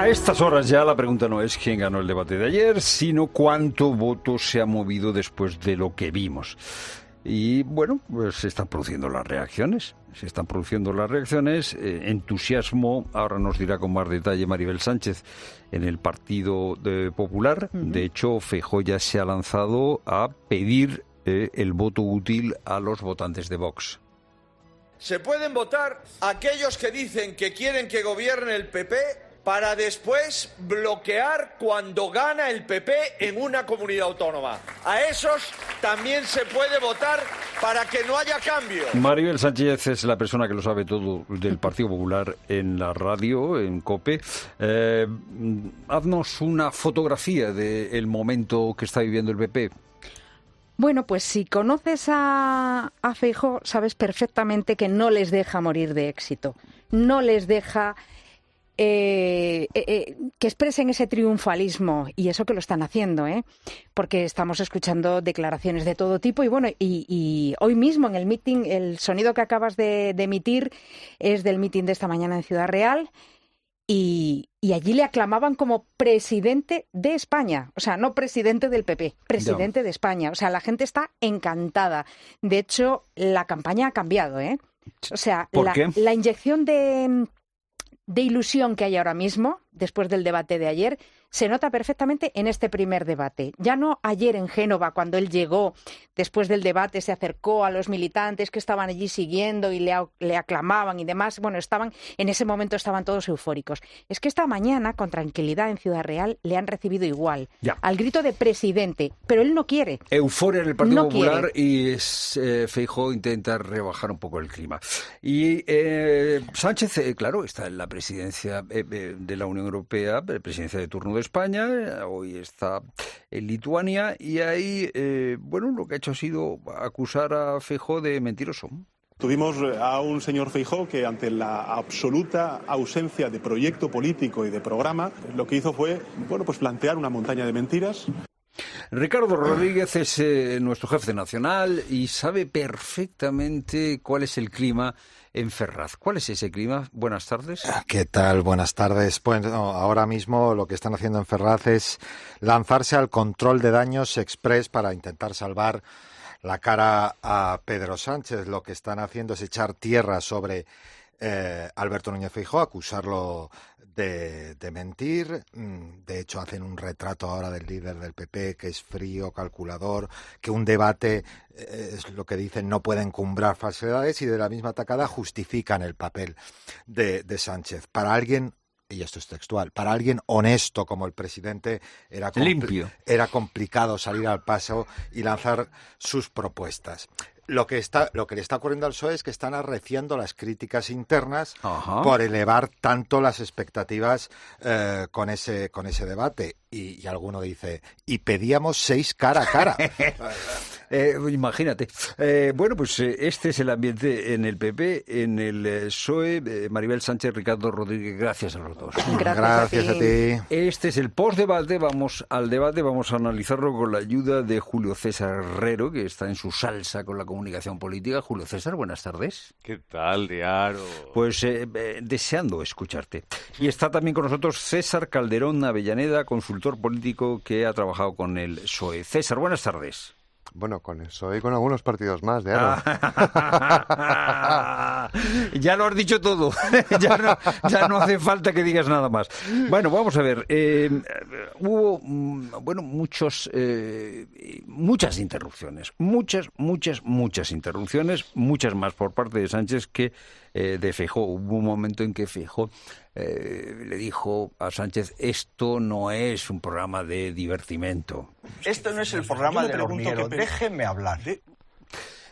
A estas horas ya la pregunta no es quién ganó el debate de ayer, sino cuánto voto se ha movido después de lo que vimos. Y bueno, pues se están produciendo las reacciones. Entusiasmo, ahora nos dirá con más detalle Maribel Sánchez, en el Partido Popular. De hecho, Feijóo ya se ha lanzado a pedir el voto útil a los votantes de Vox. Se pueden votar aquellos que dicen que quieren que gobierne el PP para después bloquear cuando gana el PP en una comunidad autónoma. A esos también se puede votar para que no haya cambio. Maribel Sánchez es la persona que lo sabe todo del Partido Popular en la radio, en COPE. Haznos una fotografía del momento que está viviendo el PP. Bueno, pues si conoces a Feijóo, sabes perfectamente que no les deja morir de éxito. No les deja que expresen ese triunfalismo, y eso que lo están haciendo, porque estamos escuchando declaraciones de todo tipo, y bueno, y hoy mismo en el meeting, el sonido que acabas de emitir es del meeting de esta mañana en Ciudad Real, y allí le aclamaban como presidente de España, o sea, no presidente del PP, presidente de España. O sea, la gente está encantada. De hecho, la campaña ha cambiado, O sea, la inyección de ilusión que hay ahora mismo, después del debate de ayer, se nota perfectamente en este primer debate. Ya no ayer en Génova, cuando él llegó, después del debate, se acercó a los militantes que estaban allí siguiendo y le aclamaban y demás. Bueno, en ese momento estaban todos eufóricos. Es que esta mañana, con tranquilidad en Ciudad Real, le han recibido igual, al grito de presidente, pero él no quiere. Euforia en el Partido Popular y Feijóo intenta rebajar un poco el clima. Y Sánchez, claro, está en la presidencia de la Unión Europea, presidencia de turno de España, hoy está en Lituania, y ahí, lo que ha hecho ha sido acusar a Feijóo de mentiroso. Tuvimos a un señor Feijóo que, ante la absoluta ausencia de proyecto político y de programa, lo que hizo fue, plantear una montaña de mentiras. Ricardo Rodríguez es nuestro jefe nacional y sabe perfectamente cuál es el clima en Ferraz. ¿Cuál es ese clima? Buenas tardes. ¿Qué tal? Buenas tardes. Pues ahora mismo lo que están haciendo en Ferraz es lanzarse al control de daños express para intentar salvar la cara a Pedro Sánchez. Lo que están haciendo es echar tierra sobre Alberto Núñez Feijóo, acusarlo de mentir. De hecho, hacen un retrato ahora del líder del PP, que es frío, calculador, que un debate, es lo que dicen, no puede encumbrar falsedades, y de la misma tacada justifican el papel de Sánchez. Para alguien, y esto es textual, para alguien honesto como el presidente era complicado salir al paso y lanzar sus propuestas. Lo que le está ocurriendo al PSOE es que están arreciando las críticas internas por elevar tanto las expectativas con ese debate. Y alguno dice, y pedíamos 6 cara a cara. Imagínate. Este es el ambiente en el PP, en el PSOE. Maribel Sánchez, Ricardo Rodríguez, gracias a los dos. Gracias a ti. Este es el postdebate. Vamos al debate, vamos a analizarlo con la ayuda de Julio César Herrero, que está en su salsa con la comunicación política. Julio César, buenas tardes. ¿Qué tal, Diaro? Pues deseando escucharte. Y está también con nosotros César Calderón Avellaneda, consultor político que ha trabajado con el PSOE. César, buenas tardes. Bueno, con el PSOE y con algunos partidos más, Diaro. Ya lo has dicho todo. ya no hace falta que digas nada más. Bueno, vamos a ver. Hubo muchas interrupciones. Muchas interrupciones. Muchas más por parte de Sánchez que de Feijóo. Hubo un momento en que Feijóo le dijo a Sánchez, esto no es un programa de divertimento. Esto no es el programa del hormiguero, déjenme hablar.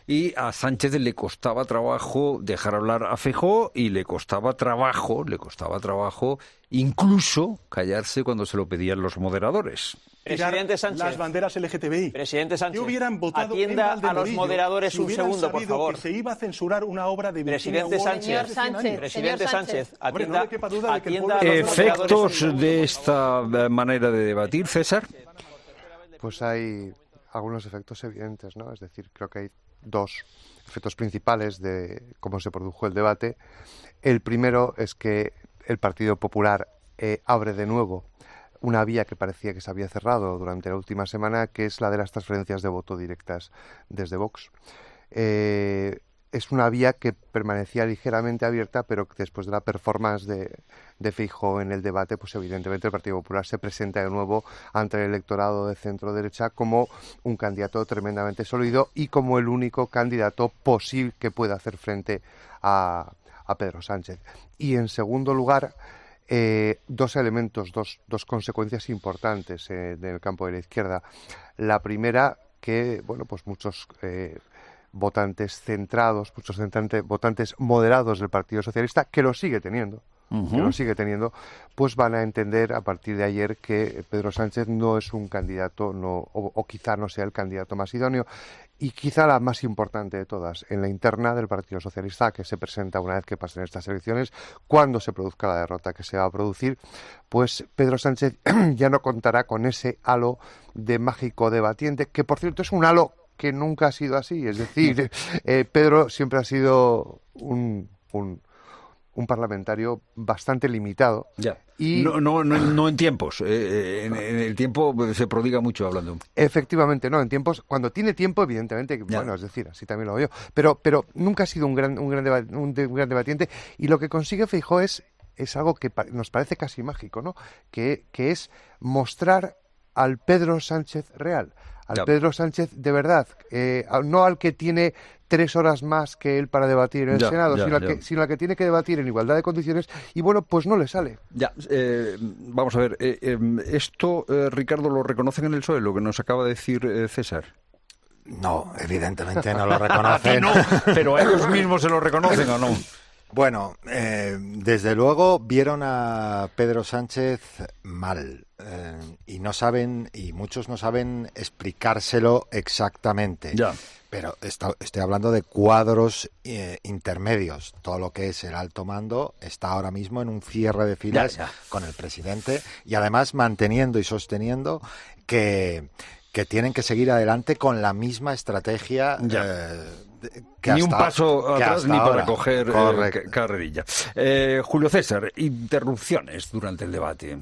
Y a Sánchez le costaba trabajo dejar hablar a Feijóo, y le costaba trabajo incluso callarse cuando se lo pedían los moderadores. Presidente Sánchez, las banderas LGTBI. Presidente Sánchez, hubieran votado atienda a los moderadores si un segundo, por favor. Que se iba a censurar una obra de Presidente Sánchez, atienda efectos de esta manera de debatir, César. Pues hay algunos efectos evidentes, ¿no? Es decir, creo que hay 2 efectos principales de cómo se produjo el debate. El primero es que el Partido Popular abre de nuevo una vía que parecía que se había cerrado durante la última semana, que es la de las transferencias de voto directas desde Vox. Es una vía que permanecía ligeramente abierta, pero después de la performance de Feijóo en el debate, pues evidentemente el Partido Popular se presenta de nuevo ante el electorado de centro-derecha como un candidato tremendamente sólido y como el único candidato posible que pueda hacer frente a Pedro Sánchez. Y en segundo lugar, dos elementos, dos consecuencias importantes en el campo de la izquierda. La primera, que pues muchos votantes centrados, votantes moderados del Partido Socialista, que lo sigue teniendo, pues van a entender a partir de ayer que Pedro Sánchez no es un candidato, o quizá no sea el candidato más idóneo. Y quizá la más importante de todas, en la interna del Partido Socialista, que se presenta una vez que pasen estas elecciones, cuando se produzca la derrota que se va a producir, pues Pedro Sánchez ya no contará con ese halo de mágico debatiente, que por cierto es un halo que nunca ha sido así. Es decir, Pedro siempre ha sido un parlamentario bastante limitado. Ya. Y no en tiempos. En el tiempo se prodiga mucho hablando. Efectivamente, no. En tiempos, cuando tiene tiempo, evidentemente, es decir, así también lo veo yo. Pero nunca ha sido un gran debatiente. Y lo que consigue Feijóo es algo que nos parece casi mágico, ¿no? Que es mostrar al Pedro Sánchez real. Pedro Sánchez de verdad, no al que tiene 3 horas más que él para debatir en el Senado, sino al que tiene que debatir en igualdad de condiciones, y pues no le sale. Vamos a ver, esto, Ricardo, ¿lo reconocen en el PSOE, lo que nos acaba de decir César? No, evidentemente no lo reconocen. No, pero a ellos mismos se lo reconocen o no. Bueno, desde luego vieron a Pedro Sánchez mal y muchos no saben explicárselo exactamente. Ya. Pero estoy hablando de cuadros intermedios. Todo lo que es el alto mando está ahora mismo en un cierre de filas con el presidente y además manteniendo y sosteniendo que tienen que seguir adelante con la misma estrategia ni un paso atrás ni para coger carrerilla. Julio César, interrupciones durante el debate.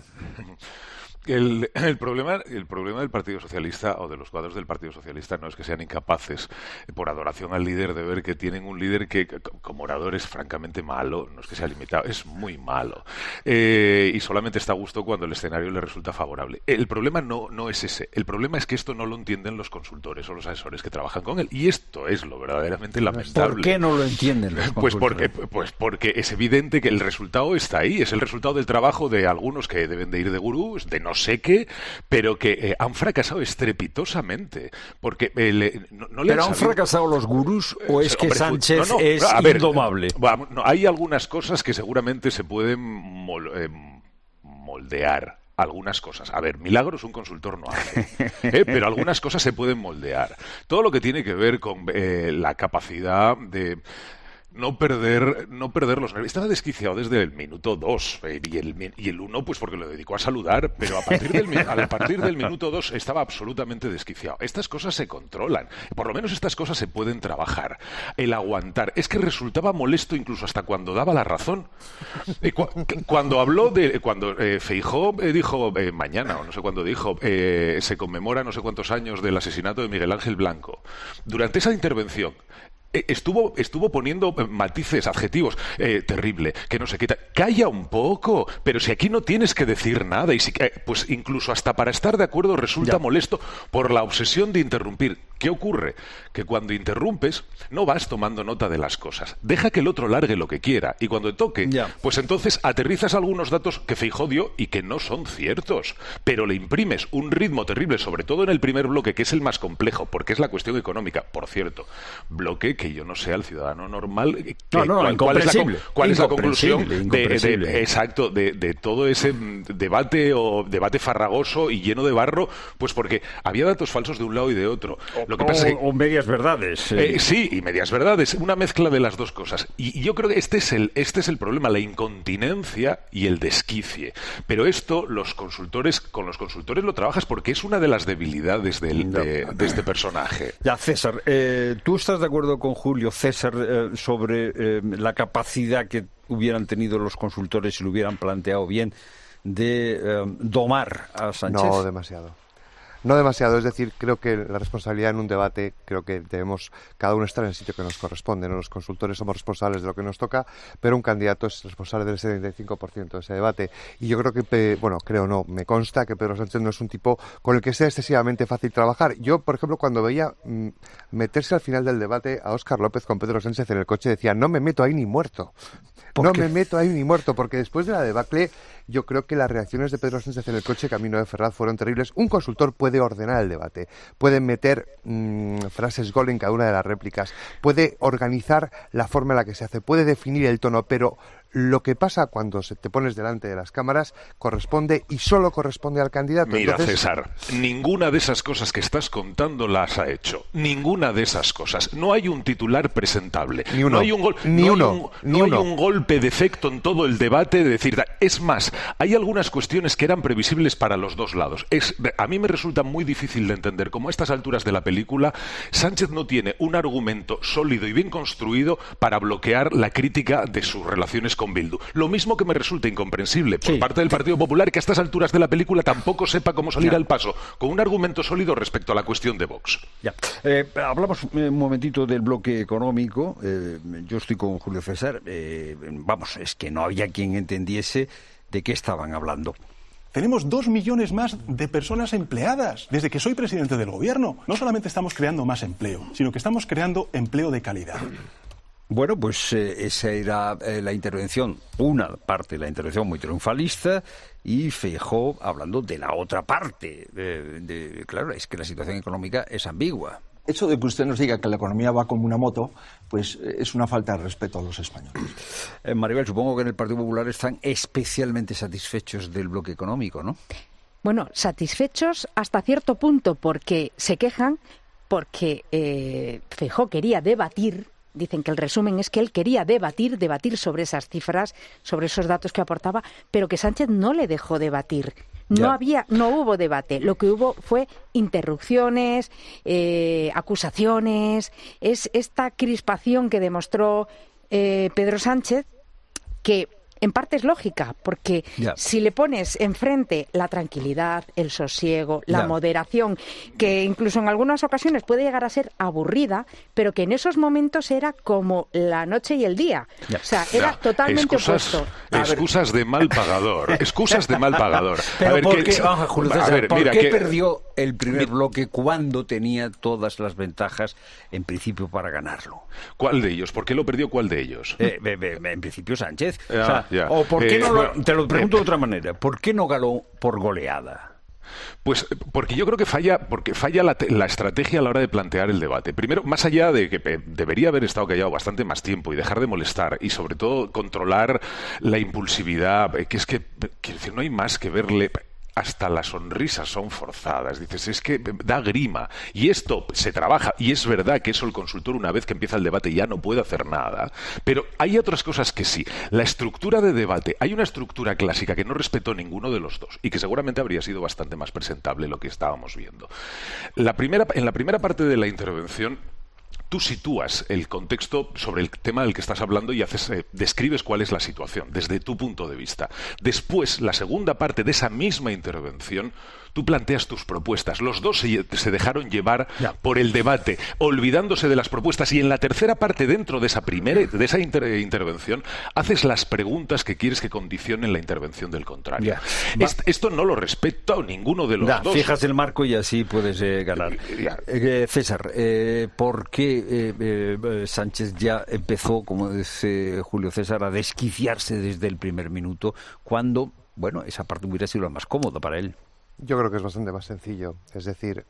El problema del Partido Socialista o de los cuadros del Partido Socialista no es que sean incapaces, por adoración al líder, de ver que tienen un líder que como orador es francamente malo, no es que sea limitado, es muy malo. Y solamente está a gusto cuando el escenario le resulta favorable. El problema no es ese. El problema es que esto no lo entienden los consultores o los asesores que trabajan con él. Y esto es lo verdaderamente lamentable. ¿Por qué no lo entienden los consultores? Pues porque es evidente que el resultado está ahí. Es el resultado del trabajo de algunos que deben de ir de gurús, de no sé qué, pero que han fracasado estrepitosamente, porque ¿Pero han fracasado los gurús o es que Sánchez es indomable? Hay algunas cosas que seguramente se pueden moldear. Algunas cosas. A ver, milagros un consultor no hace, pero algunas cosas se pueden moldear. Todo lo que tiene que ver con la capacidad de no perder los nervios. Estaba desquiciado desde el minuto 2 y el 1 pues porque lo dedicó a saludar, pero a partir del minuto 2 estaba absolutamente desquiciado. Estas cosas se controlan, por lo menos estas cosas se pueden trabajar. El aguantar, es que resultaba molesto incluso hasta cuando daba la razón. Cuando Feijóo dijo mañana, o no sé cuándo dijo, se conmemora no sé cuántos años del asesinato de Miguel Ángel Blanco. Durante esa intervención estuvo poniendo matices, adjetivos, terrible, que no sé qué. Calla un poco, pero si aquí no tienes que decir nada, y pues incluso hasta para estar de acuerdo resulta molesto por la obsesión de interrumpir. ¿Qué ocurre? Que cuando interrumpes no vas tomando nota de las cosas. Deja que el otro largue lo que quiera y cuando toque, pues entonces aterrizas algunos datos que Feijóo dio y que no son ciertos, pero le imprimes un ritmo terrible, sobre todo en el primer bloque, que es el más complejo, porque es la cuestión económica. Por cierto, bloque que yo no sé al ciudadano normal cuál es la conclusión de todo ese debate farragoso y lleno de barro, pues porque había datos falsos de un lado y de otro. Lo que pasa o medias verdades. Sí, y medias verdades, una mezcla de las dos cosas. Y yo creo que este es el problema, la incontinencia y el desquicie. Pero esto con los consultores lo trabajas porque es una de las debilidades de este personaje. Ya, César, ¿tú estás de acuerdo con Julio César sobre la capacidad que hubieran tenido los consultores si lo hubieran planteado bien de domar a Sánchez? No, demasiado. No demasiado, es decir, creo que la responsabilidad en un debate, creo que debemos cada uno estar en el sitio que nos corresponde, ¿no? Los consultores somos responsables de lo que nos toca, pero un candidato es responsable del 75% de ese debate. Y yo creo que, me consta que Pedro Sánchez no es un tipo con el que sea excesivamente fácil trabajar. Yo, por ejemplo, cuando veía meterse al final del debate a Óscar López con Pedro Sánchez en el coche, decía, no me meto ahí ni muerto. No me meto ahí ni muerto, porque después de la debacle, yo creo que las reacciones de Pedro Sánchez en el coche camino de Ferraz fueron terribles. Un consultor puede ordenar el debate, puede meter frases gol en cada una de las réplicas, puede organizar la forma en la que se hace, puede definir el tono, pero lo que pasa cuando te pones delante de las cámaras corresponde y solo corresponde al candidato. Mira, entonces... César, ninguna de esas cosas que estás contando las ha hecho. Ninguna de esas cosas. No hay un titular presentable. Ni uno. No hay un gol, no hay un golpe de efecto en todo el debate de decir... Es más, hay algunas cuestiones que eran previsibles para los dos lados. A mí me resulta muy difícil de entender cómo a estas alturas de la película Sánchez no tiene un argumento sólido y bien construido para bloquear la crítica de sus relaciones con Bildu. Lo mismo que me resulta incomprensible por parte del Partido Popular que a estas alturas de la película tampoco sepa cómo salir al paso con un argumento sólido respecto a la cuestión de Vox. Hablamos un momentito del bloque económico. Yo estoy con Julio César. Es que no había quien entendiese de qué estaban hablando. Tenemos 2 millones más de personas empleadas desde que soy presidente del gobierno. No solamente estamos creando más empleo, sino que estamos creando empleo de calidad. Bueno, pues esa era la intervención, una parte de la intervención muy triunfalista, y Feijóo hablando de la otra parte. Claro, es que la situación económica es ambigua. Eso de que usted nos diga que la economía va como una moto, pues es una falta de respeto a los españoles. Maribel, supongo que en el Partido Popular están especialmente satisfechos del bloque económico, ¿no? Bueno, satisfechos hasta cierto punto, porque se quejan, porque Feijóo quería debatir. Dicen que el resumen es que él quería debatir sobre esas cifras, sobre esos datos que aportaba, pero que Sánchez no le dejó debatir. No hubo debate. Lo que hubo fue interrupciones, acusaciones. Es esta crispación que demostró Pedro Sánchez, que en parte es lógica, porque si le pones enfrente la tranquilidad, el sosiego, la moderación, que incluso en algunas ocasiones puede llegar a ser aburrida, pero que en esos momentos era como la noche y el día. O sea, era totalmente opuesto. Excusas de mal pagador. Excusas de mal pagador. Pero ¿por qué perdió el primer bloque cuando tenía todas las ventajas, en principio, para ganarlo? ¿Cuál de ellos? ¿Por qué lo perdió cuál de ellos? En principio Sánchez. ¿O por qué te lo pregunto de otra manera, ¿por qué no ganó por goleada? Pues porque yo creo que falla la estrategia a la hora de plantear el debate. Primero, más allá de que debería haber estado callado bastante más tiempo y dejar de molestar y sobre todo controlar la impulsividad, que quiero decir, no hay más que verle... Hasta las sonrisas son forzadas. Dices, es que da grima. Y esto se trabaja. Y es verdad que eso el consultor, una vez que empieza el debate, ya no puede hacer nada. Pero hay otras cosas que sí. La estructura de debate. Hay una estructura clásica que no respetó ninguno de los dos y que seguramente habría sido bastante más presentable lo que estábamos viendo. En la primera parte de la intervención, tú sitúas el contexto sobre el tema del que estás hablando y describes cuál es la situación desde tu punto de vista. Después, la segunda parte de esa misma intervención, tú planteas tus propuestas. Los dos se dejaron llevar por el debate, olvidándose de las propuestas. Y en la tercera parte, dentro de esa intervención, haces las preguntas que quieres que condicionen la intervención del contrario. Esto no lo respeta ninguno de los dos. Fijas el marco y así puedes ganar. César, ¿por qué Sánchez ya empezó, como dice Julio César, a desquiciarse desde el primer minuto, cuando, esa parte hubiera sido la más cómoda para él? Yo creo que es bastante más sencillo. Es decir,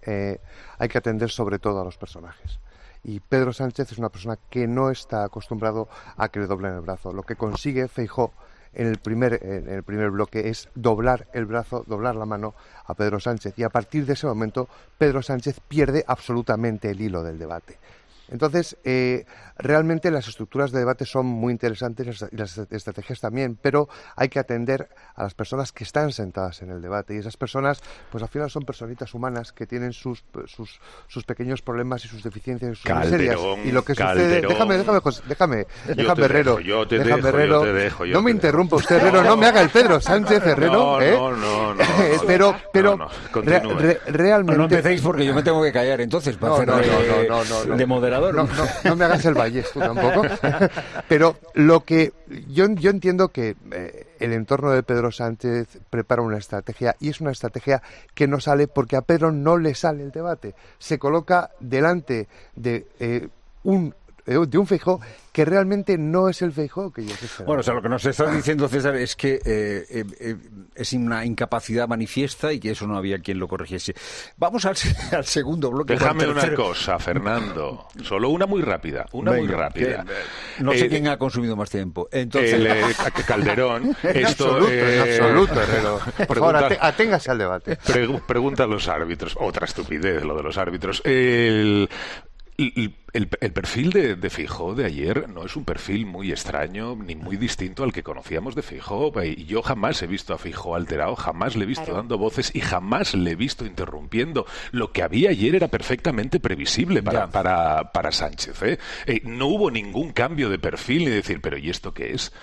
hay que atender sobre todo a los personajes. Y Pedro Sánchez es una persona que no está acostumbrado a que le doblen el brazo. Lo que consigue Feijóo en el primer bloque es doblar el brazo, doblar la mano a Pedro Sánchez. Y a partir de ese momento, Pedro Sánchez pierde absolutamente el hilo del debate. Entonces, realmente las estructuras de debate son muy interesantes y las estrategias también, pero hay que atender a las personas que están sentadas en el debate, y esas personas, pues al final son personitas humanas que tienen sus pequeños problemas y sus deficiencias y sus miserias. Y lo que sucede... Déjame, Herrero. No me interrumpa usted, Herrero, no me haga el Pedro Sánchez, Herrero. No. Pero realmente... No empecéis porque yo me tengo que callar entonces para hacer de moderador. No me hagas el Vallés, tú tampoco. Pero lo que yo entiendo que el entorno de Pedro Sánchez prepara una estrategia, y es una estrategia que no sale porque a Pedro no le sale el debate. Se coloca delante de un Feijóo que realmente no es el Feijóo que yo esperaba. Bueno, o sea, lo que nos está diciendo César es que es una incapacidad manifiesta y que eso no había quien lo corrigiese. Vamos al segundo bloque. Déjame una cosa, Fernando. Solo una muy rápida. No sé quién ha consumido más tiempo. Entonces... Calderón. En absoluto, Herrero. Por favor, aténgase al debate. Pregunta a los árbitros. Otra estupidez lo de los árbitros. El perfil de Feijóo de ayer no es un perfil muy extraño ni muy distinto al que conocíamos de Feijóo. Y yo jamás he visto a Feijóo alterado, jamás le he visto dando voces y jamás le he visto interrumpiendo. Lo que había ayer era perfectamente previsible para Sánchez. No hubo ningún cambio de perfil ni decir, pero ¿y esto qué es?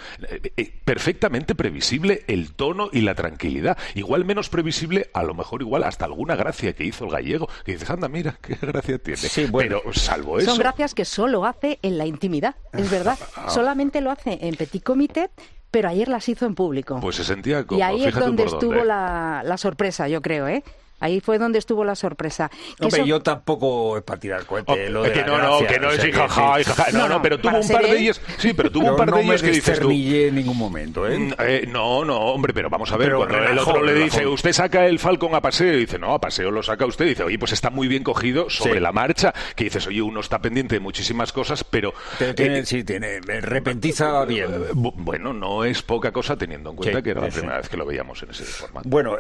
Perfectamente previsible el tono y la tranquilidad. Igual menos previsible, a lo mejor igual hasta alguna gracia que hizo el gallego, que dices, anda, mira, qué gracia tiene. Sí, bueno. Pero salvo eso... Son gracias que solo hace en la intimidad, es verdad. Solamente lo hace en petit comité, pero ayer las hizo en público. Pues se sentía como... Y ahí es donde estuvo la sorpresa, yo creo, ¿eh? Ahí fue donde estuvo la sorpresa. Hombre, yo tampoco es para tirar cohete. Lo de que no es jaja. No, pero tuvo un par de ellos. Sí, pero tuvo un par de ellos que dices tú. No me en ningún momento, ¿eh? No, hombre, pero vamos a ver. Cuando el otro le dice, usted saca el Falcon a paseo, y dice, no, a paseo lo saca usted. Y dice, oye, pues está muy bien cogido sobre la marcha. Que dices, oye, uno está pendiente de muchísimas cosas, pero... tiene repentiza bien. Bueno, no es poca cosa teniendo en cuenta que era la primera vez que lo veíamos en ese formato. Bueno,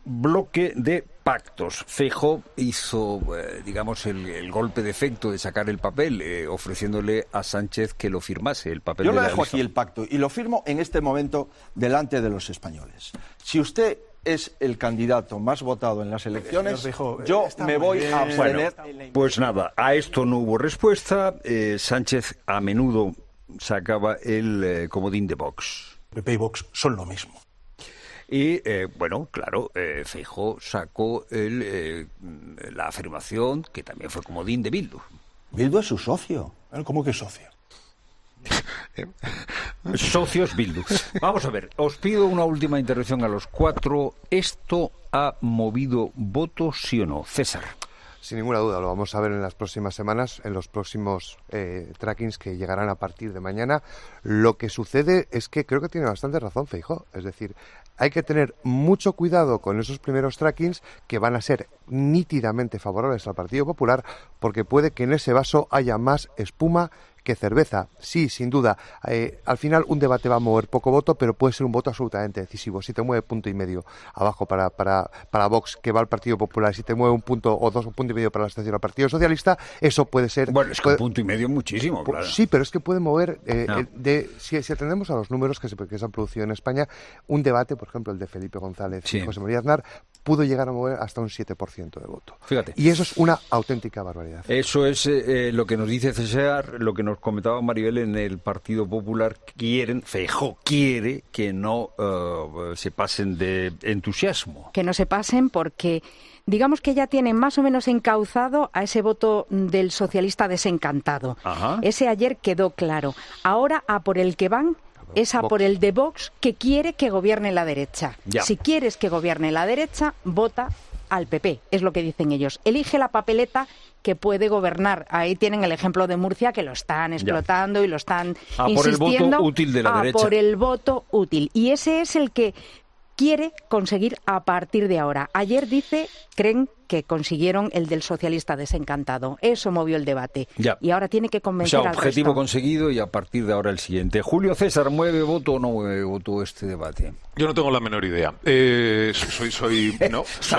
bloque de pactos. Feijóo hizo, digamos, el golpe de efecto de sacar el papel, ofreciéndole a Sánchez que lo firmase, el papel. Yo le dejo aquí el pacto y lo firmo en este momento delante de los españoles. Si usted es el candidato más votado en las elecciones, Feijóo, yo me voy a abstener. Bueno, pues nada, a esto no hubo respuesta. Sánchez a menudo sacaba el comodín de Vox. PP y Vox son lo mismo. Y, bueno, claro, Feijóo sacó la afirmación, que también fue comodín de Bildu. Bildu es su socio. ¿Cómo que socio? Socios Bildu. Vamos a ver, os pido una última intervención a los cuatro. ¿Esto ha movido votos, sí o no? César. Sin ninguna duda, lo vamos a ver en las próximas semanas, en los próximos trackings que llegarán a partir de mañana. Lo que sucede es que creo que tiene bastante razón Feijóo. Es decir, hay que tener mucho cuidado con esos primeros trackings que van a ser nítidamente favorables al Partido Popular, porque puede que en ese vaso haya más espuma que cerveza. Sí, sin duda. Al final un debate va a mover poco voto, pero puede ser un voto absolutamente decisivo. Si te mueve 1,5 puntos abajo para Vox, que va al Partido Popular, si te mueve 1 punto o 2, 1,5 puntos para la abstención al Partido Socialista, eso puede ser... Bueno, es que 1,5 puntos es muchísimo, claro. Sí, pero es que puede mover... Si atendemos a los números que se han producido en España, un debate, por ejemplo, el de Felipe González y José María Aznar, pudo llegar a mover hasta un 7% de voto. Fíjate. Y eso es una auténtica barbaridad. Eso es lo que nos dice César, lo que nos comentaba Maribel en el Partido Popular. Feijóo quiere que no se pasen de entusiasmo. Que no se pasen porque... Digamos que ya tienen más o menos encauzado a ese voto del socialista desencantado. Ajá. Ese ayer quedó claro. Ahora a por el que van es a por el de Vox, que quiere que gobierne la derecha. Ya. Si quieres que gobierne la derecha, vota al PP, es lo que dicen ellos. Elige la papeleta que puede gobernar. Ahí tienen el ejemplo de Murcia, que lo están explotando y lo están insistiendo. Por el voto útil de la derecha. Por el voto útil. Y ese es el que quiere conseguir a partir de ahora. Ayer creen que consiguieron el del socialista desencantado. Eso movió el debate. Ya. Y ahora tiene que convencer al objetivo resto. conseguido, y a partir de ahora el siguiente. Julio César, ¿mueve voto o no mueve voto este debate? Yo no tengo la menor idea. Está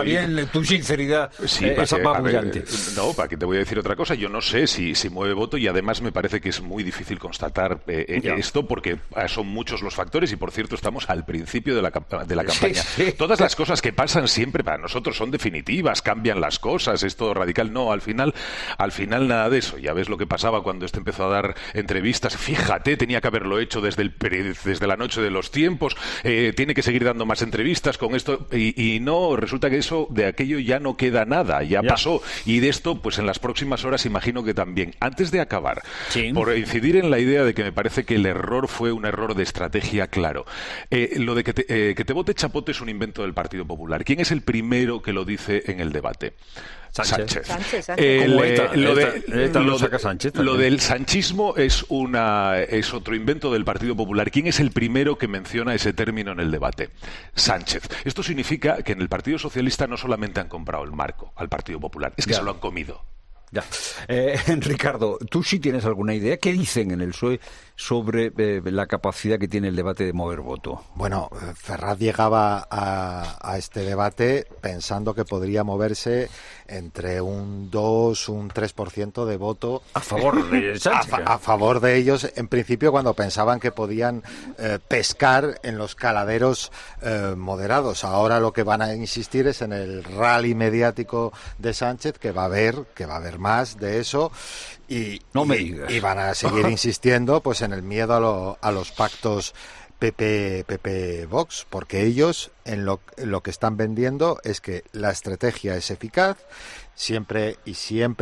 bien, tu sinceridad sí, es apabullante. ¿Para qué te voy a decir otra cosa? Yo no sé si mueve voto, y además me parece que es muy difícil constatar esto, porque son muchos los factores, y por cierto estamos al principio de la campaña. Sí. Todas las cosas que pasan siempre para nosotros son definitivas, cambian las cosas, es todo radical. No, al final nada de eso. Ya ves lo que pasaba cuando empezó a dar entrevistas. Fíjate, tenía que haberlo hecho desde la noche de los tiempos. Tiene que seguir dando más entrevistas con esto, y no, resulta que de aquello ya no queda nada, ya pasó, y de esto pues en las próximas horas imagino que también. Antes de acabar, por incidir en la idea de que me parece que el error fue un error de estrategia claro, lo de que te vote Chapote es un invento del Partido Popular. ¿Quién es el primero que lo dice en el debate? Sánchez. Lo del sanchismo es otro invento del Partido Popular. ¿Quién es el primero que menciona ese término en el debate? Sánchez. Esto significa que en el Partido Socialista no solamente han comprado el marco al Partido Popular, es que se lo han comido. Ya. Ricardo, ¿tú sí tienes alguna idea? ¿Qué dicen en el PSOE sobre la capacidad que tiene el debate de mover voto? Bueno, Ferraz llegaba a este debate pensando que podría moverse entre un 2, un 3% de voto a favor de Sánchez. A favor de ellos, en principio, cuando pensaban que podían pescar en los caladeros moderados. Ahora lo que van a insistir es en el rally mediático de Sánchez, que va a haber más de eso, y van a seguir insistiendo pues en el miedo a los pactos PP-Vox, porque ellos en lo que están vendiendo es que la estrategia es eficaz siempre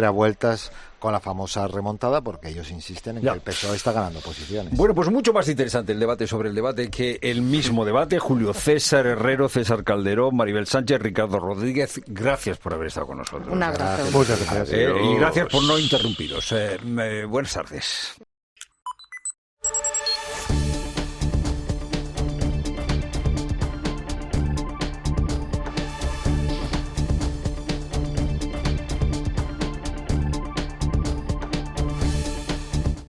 a vueltas con la famosa remontada, porque ellos insisten en que el PSOE está ganando posiciones. Bueno, pues mucho más interesante el debate sobre el debate que el mismo debate. Julio César Herrero, César Calderón, Maribel Sánchez, Ricardo Rodríguez, gracias por haber estado con nosotros. Un abrazo. Muchas gracias. Y gracias por no interrumpiros. Buenas tardes.